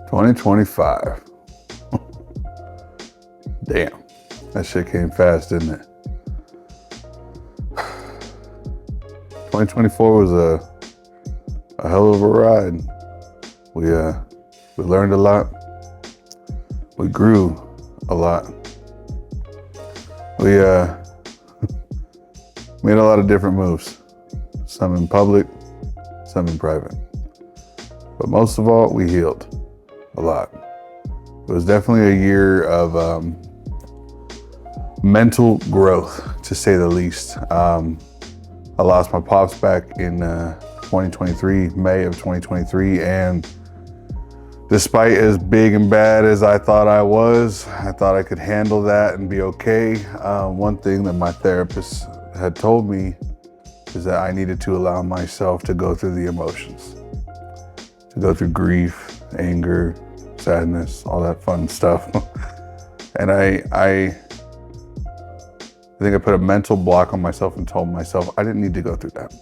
...2025. Damn, that shit came fast, didn't it? 2024 was a hell of a ride. We learned a lot. We grew a lot. We made a lot of different moves. Some in public, some in private. But most of all, we healed a lot. It was definitely a year of mental growth, to say the least. I lost my pops back in 2023, May of 2023, and despite as big and bad as I thought I could handle that and be okay. One thing that my therapist had told me is that I needed to allow myself to go through the emotions, to go through grief, anger, sadness, all that fun stuff. And I think I put a mental block on myself and told myself I didn't need to go through that.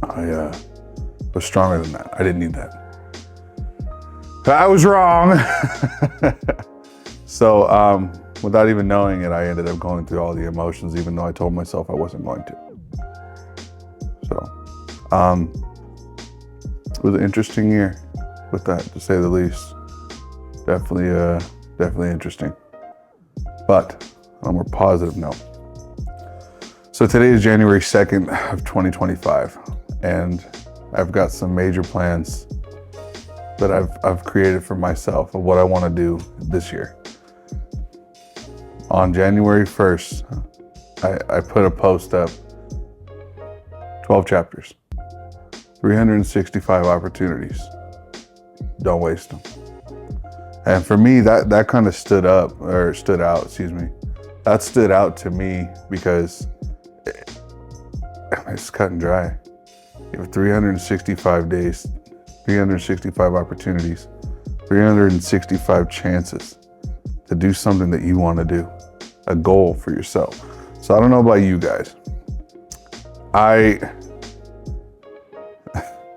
I was stronger than that. I didn't need that. I was wrong. So without even knowing it, I ended up going through all the emotions, even though I told myself I wasn't going to. So it was an interesting year with that, to say the least. Definitely interesting. But on a more positive note. So today is January 2nd of 2025, and I've got some major plans that I've created for myself of what I want to do this year. On January 1st, I put a post up, 12 chapters, 365 opportunities. Don't waste them. And for me, that kind of stood out, That stood out to me because it's cut and dry. You have 365 days, 365 opportunities, 365 chances to do something that you want to do, a goal for yourself. So I don't know about you guys. My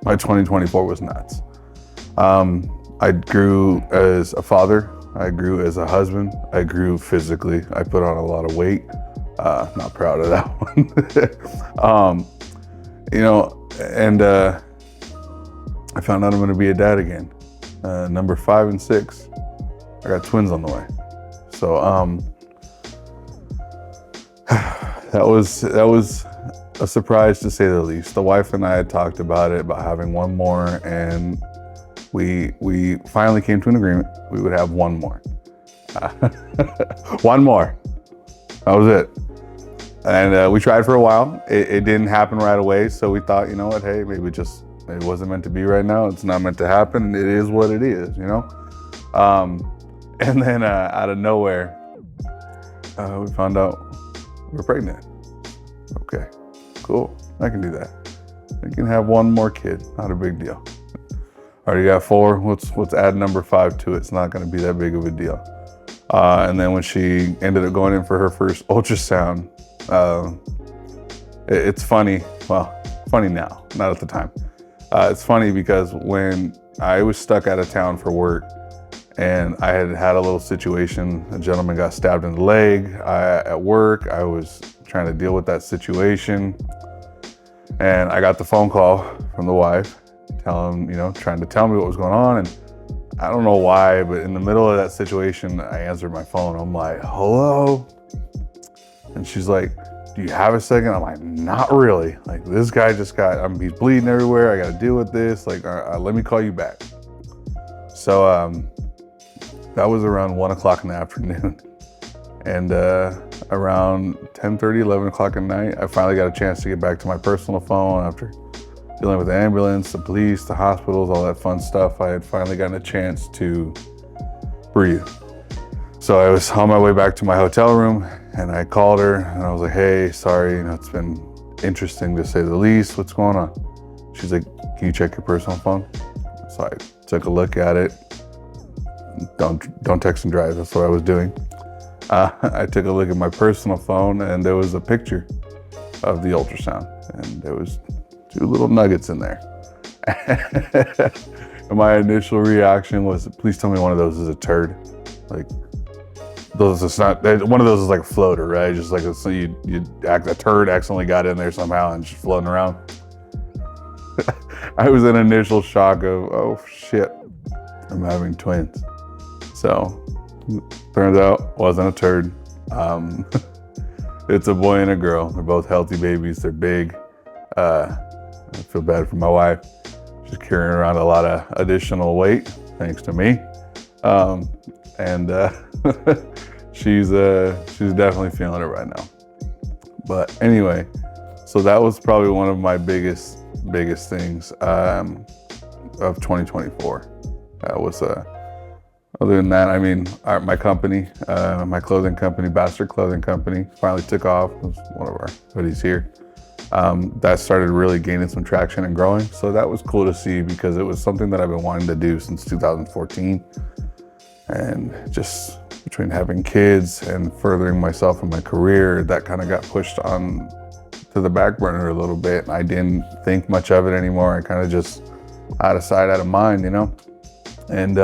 2024 was nuts. I grew as a father. I grew as a husband. I grew physically. I put on a lot of weight. Not proud of that one. And I found out I'm gonna be a dad again. Number 5 and 6. I got twins on the way. So that was a surprise, to say the least. The wife and I had talked about it, about having one more, and we finally came to an agreement. We would have one more. One more. That was it. And we tried for a while. It didn't happen right away. So we thought, you know what, hey, maybe it wasn't meant to be right now. It's not meant to happen. It is what it is, you know? And then out of nowhere, we found out we're pregnant. Okay, cool. I can do that. I can have one more kid. Not a big deal. Already got 4. Let's add number 5 to it. It's not going to be that big of a deal. And then when she ended up going in for her first ultrasound, it's funny. Well, funny now, not at the time. It's funny because when I was stuck out of town for work and I had a little situation, a gentleman got stabbed in the leg at work. I was trying to deal with that situation. And I got the phone call from the wife trying to tell me what was going on. And I don't know why, but in the middle of that situation, I answered my phone. I'm like, hello? And she's like, do you have a second? I'm like, not really. Like, this guy just he's bleeding everywhere. I got to deal with this. Like, let me call you back. So that was around 1 o'clock in the afternoon. And around 10:30, 11 o'clock at night, I finally got a chance to get back to my personal phone after dealing with the ambulance, the police, the hospitals, all that fun stuff. I had finally gotten a chance to breathe. So I was on my way back to my hotel room and I called her and I was like, hey, sorry, it's been interesting to say the least. What's going on? She's like, can you check your personal phone? So I took a look at it. Don't text and drive. That's what I was doing. I took a look at my personal phone and there was a picture of the ultrasound and there was 2 little nuggets in there. And my initial reaction was, please tell me one of those is a turd. Like, those, it's not, one of those is like a floater, right? Just like a turd accidentally got in there somehow and just floating around. I was in initial shock of, oh shit, I'm having twins. So turns out wasn't a turd. It's a boy and a girl. They're both healthy babies. They're big. I feel bad for my wife. She's carrying around a lot of additional weight, thanks to me. She's definitely feeling it right now. But anyway, so that was probably one of my biggest things of 2024. That was other than that, I mean, my company, my clothing company, Bastard Clothing Company, finally took off. It was one of our hoodies here. That started really gaining some traction and growing. So that was cool to see because it was something that I've been wanting to do since 2014. And just between having kids and furthering myself in my career, that kind of got pushed on to the back burner a little bit. I didn't think much of it anymore. I kind of just out of sight, out of mind, you know? And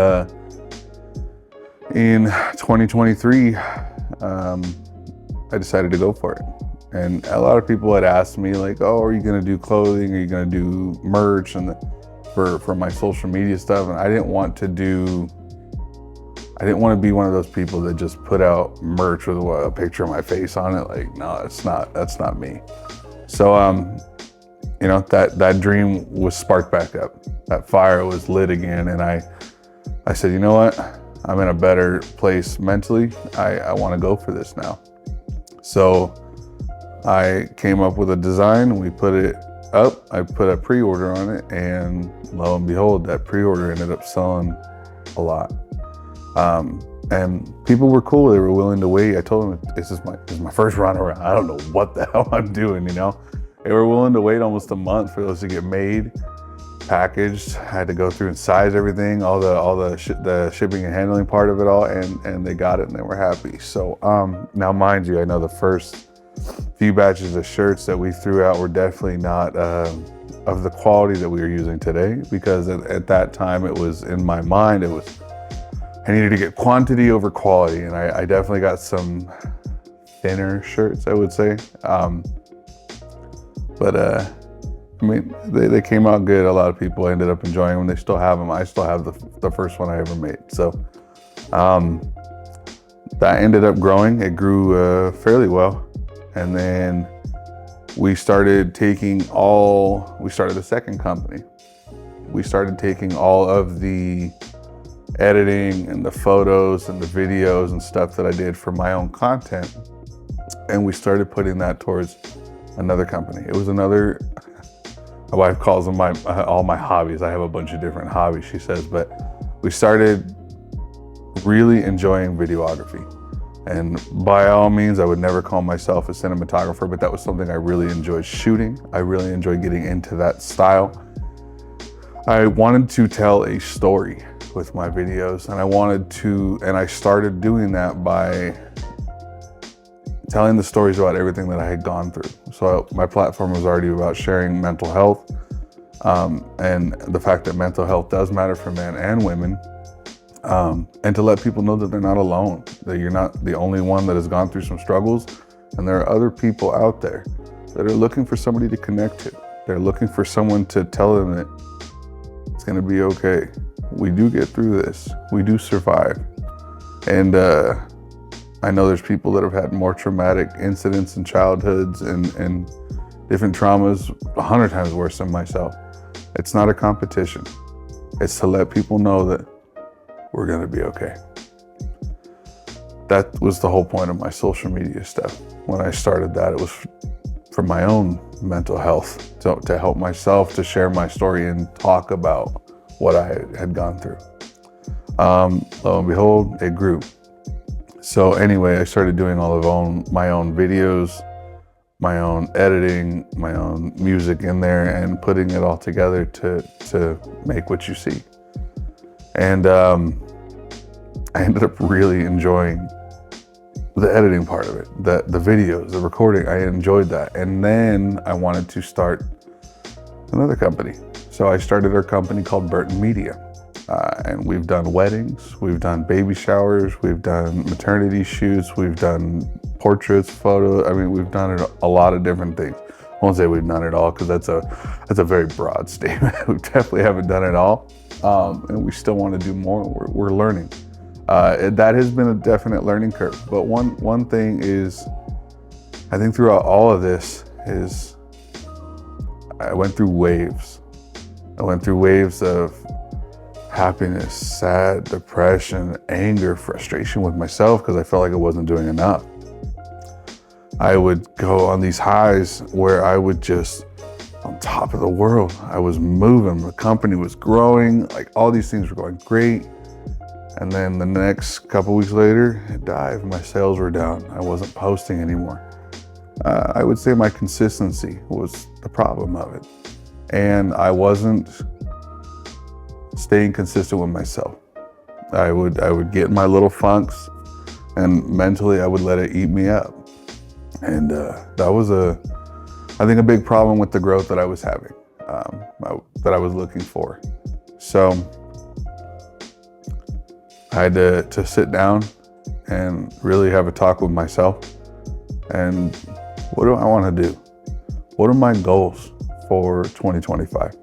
in 2023, I decided to go for it. And a lot of people had asked me like, oh, are you gonna do clothing? Are you gonna do merch and for my social media stuff? And I didn't want to be one of those people that just put out merch with a picture of my face on it. Like, no, that's not me. So, you know, that dream was sparked back up. That fire was lit again. And I said, you know what? I'm in a better place mentally. I want to go for this now. So I came up with a design. We put it up. I put a pre-order on it, and lo and behold, that pre-order ended up selling a lot. And people were cool. They were willing to wait. I told them, this is my first run around. I don't know what the hell I'm doing, you know? They were willing to wait almost a month for those to get made, packaged. I had to go through and size everything, all the shipping and handling part of it all, and they got it and they were happy. So now, mind you, I know the first few batches of shirts that we threw out were definitely not of the quality that we are using today, because at that time it was in my mind, I needed to get quantity over quality, and I definitely got some thinner shirts, I would say. I mean, they came out good. A lot of people ended up enjoying them. They still have them. I still have the first one I ever made. So that ended up growing. It grew fairly well. And then we started a second company. We started taking all of the editing and the photos and the videos and stuff that I did for my own content, and we started putting that towards another company. It was my wife calls them all my hobbies. I have a bunch of different hobbies, she says, but we started really enjoying videography. And by all means, I would never call myself a cinematographer, but that was something I really enjoyed shooting. I really enjoyed getting into that style. I wanted to tell a story with my videos, and I started doing that by telling the stories about everything that I had gone through. So my platform was already about sharing mental health, and the fact that mental health does matter for men and women, and to let people know that they're not alone, that you're not the only one that has gone through some struggles, and there are other people out there that are looking for somebody to connect to. They're looking for someone to tell them that it's gonna be okay. We do get through this. We do survive. And I know there's people that have had more traumatic incidents in childhoods and different traumas 100 times worse than myself. It's not a competition. It's to let people know that we're gonna be okay. That was the whole point of my social media stuff. When I started that, it was for my own mental health, to help myself, to share my story and talk about what I had gone through. Lo and behold, it grew. So anyway, I started doing all of my own videos, my own editing, my own music in there, and putting it all together to make what you see. And I ended up really enjoying the editing part of it, the videos, the recording. I enjoyed that. And then I wanted to start another company. So I started our company called Burton Media. And we've done weddings, we've done baby showers, we've done maternity shoots, we've done portraits, photos. I mean, we've done a lot of different things. I won't say we've done it all because that's a very broad statement. We definitely haven't done it all. And we still want to do more. We're learning. That has been a definite learning curve. But one thing is, I think throughout all of this is I went through waves. I went through waves of happiness, sad, depression, anger, frustration with myself because I felt like I wasn't doing enough. I would go on these highs where I would just on top of the world. I was moving, the company was growing, like all these things were going great. And then the next couple weeks later, it dived. My sales were down. I wasn't posting anymore. I would say my consistency was the problem of it. And I wasn't staying consistent with myself. I would get in my little funks and mentally I would let it eat me up. And that was I think a big problem with the growth that I was having, that I was looking for. So I had to sit down and really have a talk with myself. And what do I want to do? What are my goals for 2025?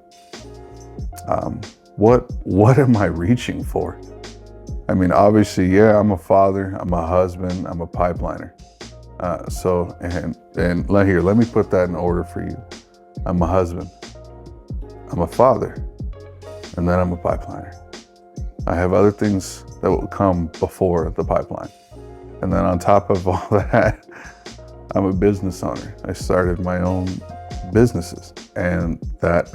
What am I reaching for? I mean, obviously, yeah, I'm a father, I'm a husband, I'm a pipeliner. And let me put that in order for you. I'm a husband, I'm a father, and then I'm a pipeliner. I have other things that will come before the pipeline. And then on top of all that, I'm a business owner. I started my own businesses, and I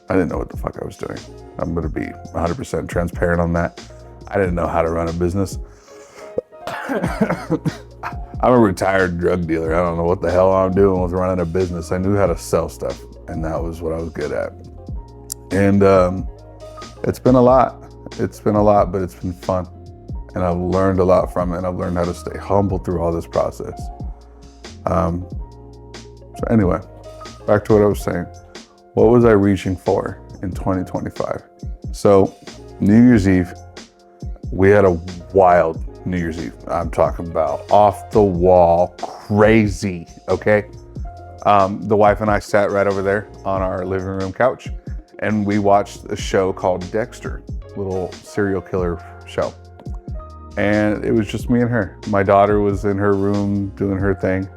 didn't know what the fuck I was doing. I'm gonna be 100% transparent on that. I didn't know how to run a business. I'm a retired drug dealer. I don't know what the hell I'm doing with running a business. I knew how to sell stuff, and that was what I was good at. And it's been a lot. It's been a lot, but it's been fun. And I've learned a lot from it, and I've learned how to stay humble through all this process. So anyway, back to what I was saying. What was I reaching for in 2025? So New Year's Eve, we had a wild New Year's Eve. I'm talking about off the wall, crazy, okay? The wife and I sat right over there on our living room couch, and we watched a show called Dexter, little serial killer show. And it was just me and her. My daughter was in her room doing her thing,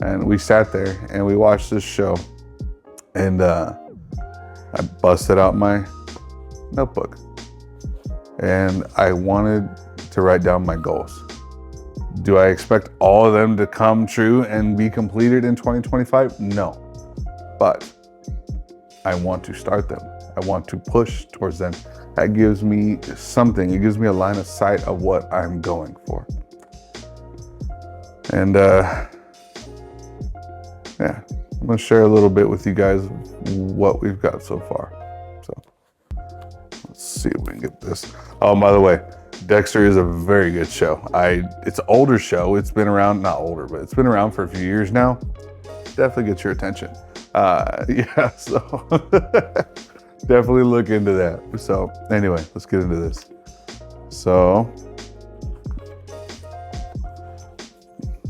and we sat there and we watched this show. And I busted out my notebook, and I wanted to write down my goals. Do I expect all of them to come true and be completed in 2025? No, but I want to start them. I want to push towards them. That gives me something. It gives me a line of sight of what I'm going for. And yeah, I'm gonna share a little bit with you guys what we've got so far. So let's see if we can get this. Oh, by the way, Dexter is a very good show. It's an older show. It's been around, not older, but it's been around for a few years now. Definitely gets your attention. Yeah, so definitely look into that. So anyway, let's get into this. So,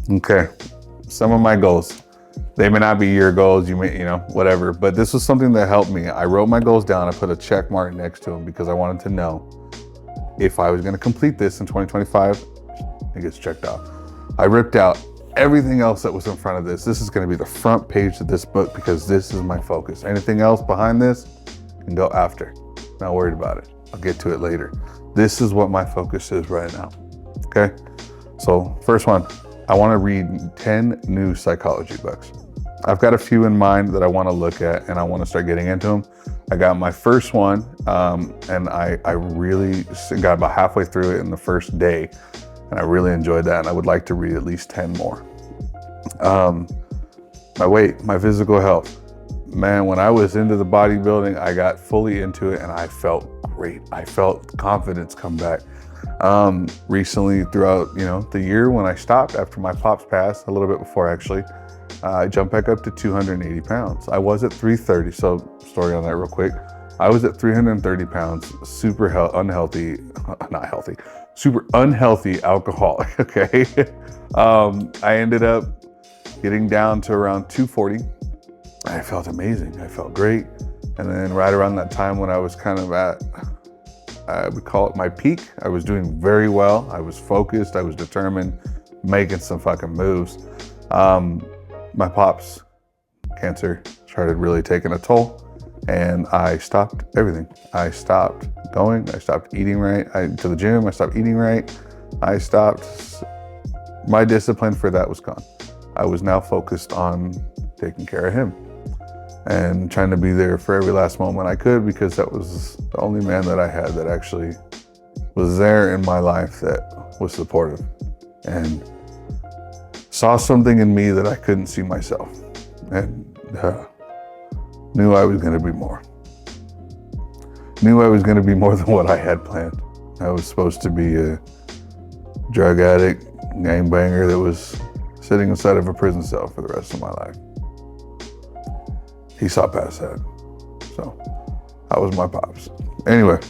okay, some of my goals. They may not be your goals, you may, whatever, but this was something that helped me. I wrote my goals down. I put a check mark next to them because I wanted to know if I was going to complete this in 2025, it gets checked off. I ripped out everything else that was in front of this. This is going to be the front page of this book because this is my focus. Anything else behind this can go after. Not worried about it. I'll get to it later. This is what my focus is right now. Okay. So first one, I want to read 10 new psychology books. I've got a few in mind that I want to look at and I want to start getting into them. I got my first one, and I really got about halfway through it in the first day, and I really enjoyed that, and I would like to read at least 10 more. My weight, my physical health. Man, when I was into the bodybuilding, I got fully into it, and I felt great. I felt confidence come back. Recently, throughout the year, when I stopped after my pops passed, a little bit before actually, I jumped back up to 280 pounds. I was at 330. So, story on that real quick. I was at 330 pounds, super unhealthy, not healthy, super unhealthy alcoholic. Okay, I ended up getting down to around 240. I felt amazing. I felt great. And then right around that time when I was kind of at, I would call it my peak, I was doing very well. I was focused. I was determined, making some fucking moves. My pop's cancer started really taking a toll, and I stopped everything. I stopped going. I stopped eating right. To the gym. I stopped eating right. I stopped. My discipline for that was gone. I was now focused on taking care of him and trying to be there for every last moment I could, because that was the only man that I had that actually was there in my life that was supportive and saw something in me that I couldn't see myself, and knew I was going to be more. Knew I was going to be more than what I had planned. I was supposed to be a drug addict, gangbanger that was sitting inside of a prison cell for the rest of my life. He saw past that. So that was my pops. Anyway,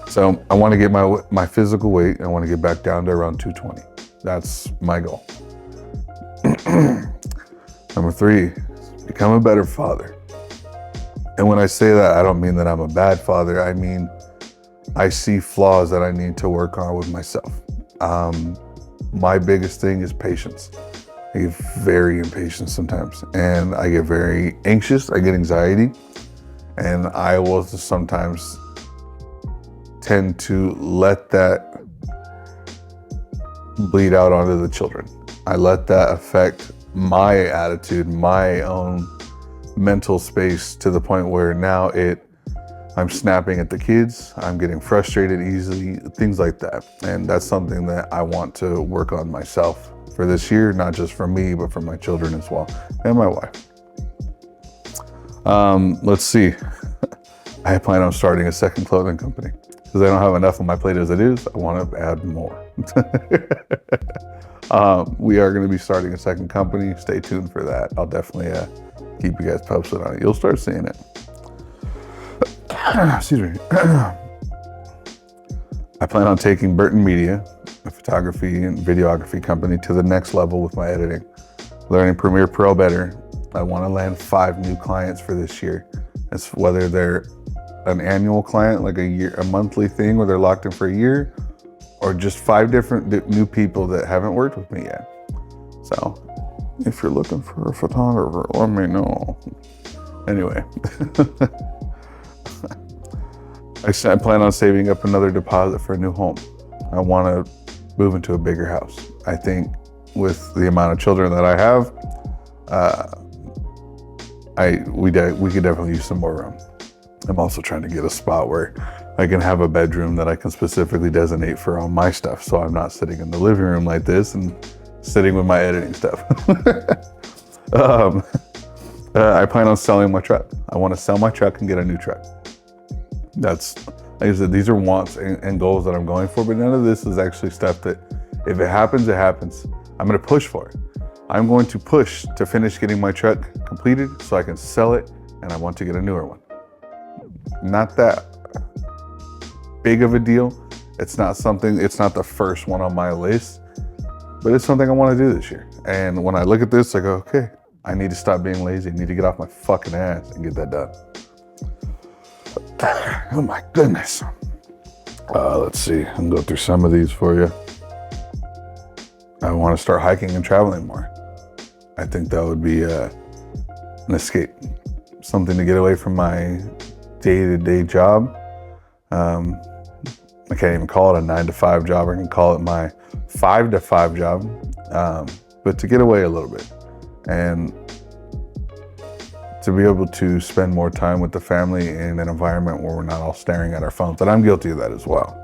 so I want to get my physical weight. I want to get back down to around 220. That's my goal. Number 3, become a better father. And when I say that, I don't mean that I'm a bad father. I mean, I see flaws that I need to work on with myself. My biggest thing is patience. I get very impatient sometimes, and I get very anxious. I get anxiety, and I will sometimes tend to let that bleed out onto the children. I let that affect my attitude, my own mental space, to the point where now I'm snapping at the kids, I'm getting frustrated easily, things like that. And that's something that I want to work on myself for this year, not just for me, but for my children as well, and my wife. Let's see. I plan on starting a second clothing company because I don't have enough on my plate as it is. I want to add more. We are going to be starting a second company. Stay tuned for that. I'll definitely keep you guys posted on it. You'll start seeing it. Excuse me. I plan on taking Burton Media, a photography and videography company, to the next level with my editing. Learning Premiere Pro better. I want to land 5 new clients for this year. It's whether they're an annual client, like a monthly thing where they're locked in for a year, or just 5 different new people that haven't worked with me yet. So if you're looking for a photographer, let me know. Anyway, I plan on saving up another deposit for a new home. I want to move into a bigger house. I think with the amount of children that I have, we could definitely use some more room. I'm also trying to get a spot where I can have a bedroom that I can specifically designate for all my stuff, so I'm not sitting in the living room like this and sitting with my editing stuff. I plan on selling my truck. I want to sell my truck and get a new truck. That's, like I said, these are wants and goals that I'm going for, but none of this is actually stuff that, if it happens, it happens. I'm going to push for it. I'm going to push to finish getting my truck completed so I can sell it, and I want to get a newer one. Not that big of a deal. It's not the first one on my list, but it's something I want to do this year. And when I look at this, I go, okay, I need to stop being lazy. I need to get off my fucking ass and get that done. Oh my goodness. Let's see, I can go through some of these for you. I want to start hiking and traveling more. I think that would be an escape, something to get away from my day-to-day job. I can't even call it a 9-to-5 job. I can call it my 5-to-5 job, but to get away a little bit and to be able to spend more time with the family in an environment where we're not all staring at our phones. And I'm guilty of that as well,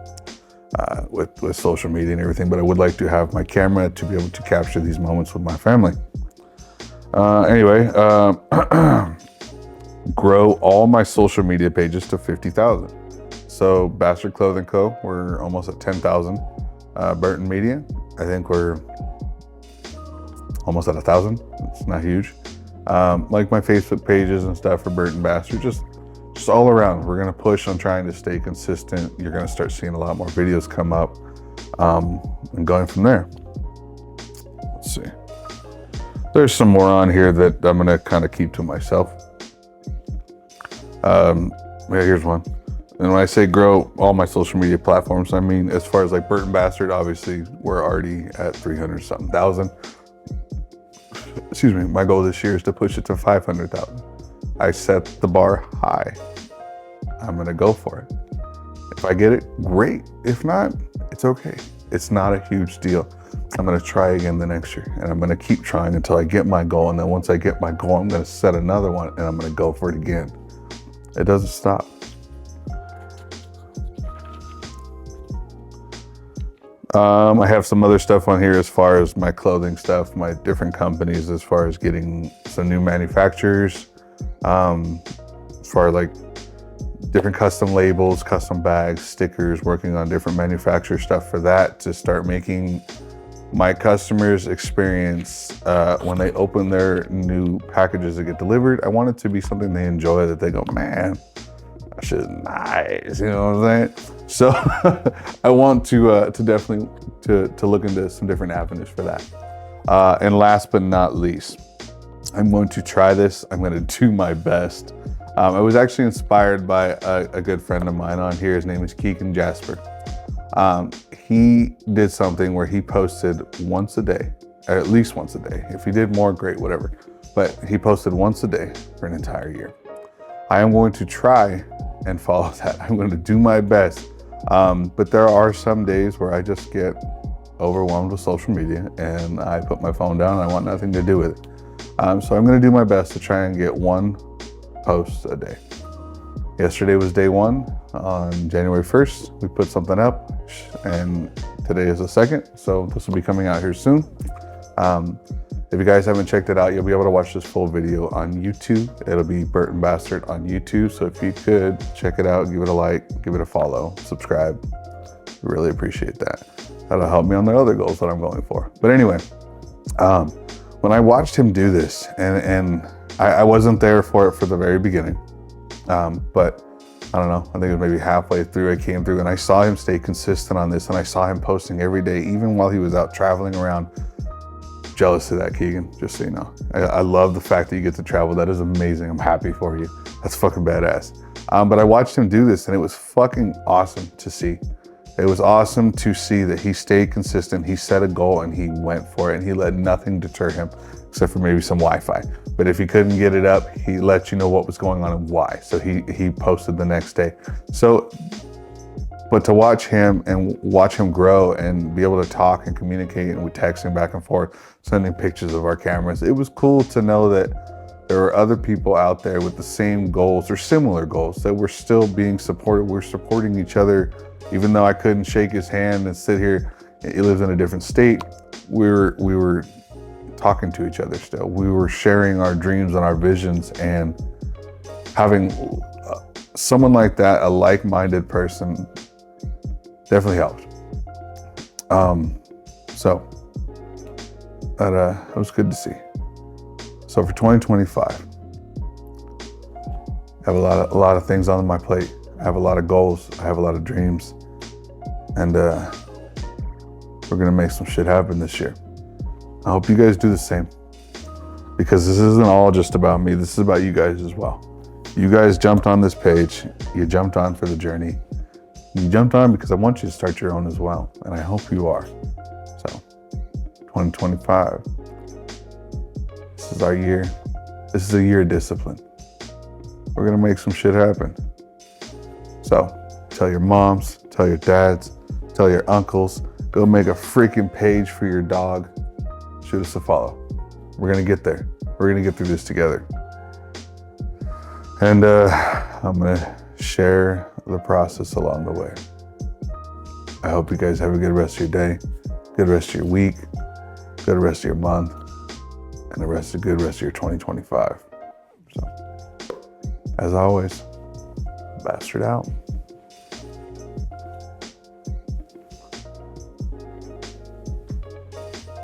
with social media and everything, but I would like to have my camera to be able to capture these moments with my family. Anyway, grow all my social media pages to 50,000. So Bastard Clothing Co., we're almost at 10,000. Burton Media, I think we're almost at 1,000. It's not huge. Like my Facebook pages and stuff for Burton Bastard, just all around. We're gonna push on trying to stay consistent. You're gonna start seeing a lot more videos come up, and going from there. Let's see. There's some more on here that I'm gonna kind of keep to myself. Yeah, here's one. And when I say grow all my social media platforms, I mean, as far as like Burton Bastard, obviously we're already at 300-something thousand. Excuse me, my goal this year is to push it to 500,000. I set the bar high. I'm gonna go for it. If I get it, great. If not, it's okay. It's not a huge deal. I'm gonna try again the next year, and I'm gonna keep trying until I get my goal. And then once I get my goal, I'm gonna set another one and I'm gonna go for it again. It doesn't stop. I have some other stuff on here as far as my clothing stuff, my different companies, as far as getting some new manufacturers, as far as like different custom labels, custom bags, stickers, working on different manufacturer stuff for that to start making my customers experience when they open their new packages that get delivered. I want it to be something they enjoy, that they go, man, that shit is nice, you know what I'm saying? So I want to definitely to look into some different avenues for that. And last but not least, I'm going to try this. I'm going to do my best. I was actually inspired by a good friend of mine on here. His name is Keegan Jasper. He did something where he posted once a day, or at least once a day. If he did more, great, whatever. But he posted once a day for an entire year. I am going to try and follow that. I'm going to do my best. But there are some days where I just get overwhelmed with social media and I put my phone down and I want nothing to do with it. So I'm going to do my best to try and get one post a day. Yesterday was day one. On January 1st, we put something up, and today is the 2nd, so this will be coming out here soon. If you guys haven't checked it out, you'll be able to watch this full video on YouTube. It'll be Burton Bastard on YouTube, so if you could check it out, give it a like, give it a follow, subscribe. Really appreciate that. That'll help me on the other goals that I'm going for. But anyway, when I watched him do this, and I wasn't there for it for the very beginning, but I don't know, I think it was maybe halfway through I came through and I saw him stay consistent on this, and I saw him posting every day, even while he was out traveling around. Jealous of that, Keegan, just so you know. I love the fact that you get to travel. That is amazing. I'm happy for you. That's fucking badass. But I watched him do this and it was fucking awesome to see. It was awesome to see that he stayed consistent. He set a goal and he went for it, and he let nothing deter him except for maybe some Wi-Fi. But if he couldn't get it up, he let you know what was going on and why. So he posted the next day. So, but to watch him and watch him grow and be able to talk and communicate, and we texting back and forth, sending pictures of our cameras, it was cool to know that there are other people out there with the same goals or similar goals, that we're still being supported. We're supporting each other. Even though I couldn't shake his hand and sit here, he lives in a different state, we were talking to each other still. We were sharing our dreams and our visions, and having someone like that, a like-minded person, definitely helped. So that it was good to see. So for 2025, I have a lot of things on my plate. I have a lot of goals. I have a lot of dreams, and we're gonna make some shit happen this year. I hope you guys do the same, because this isn't all just about me. This is about you guys as well. You guys jumped on this page. You jumped on for the journey. You jumped on because I want you to start your own as well, and I hope you are. So 2025, this is our year. This is a year of discipline. We're gonna make some shit happen. So tell your moms, tell your dads, tell your uncles, go make a freaking page for your dog. Shoot us a follow. We're gonna get there. We're gonna get through this together. And I'm gonna share the process along the way. I hope you guys have a good rest of your day, good rest of your week, good rest of your month, and good rest of your 2025. So, as always, Bastard out.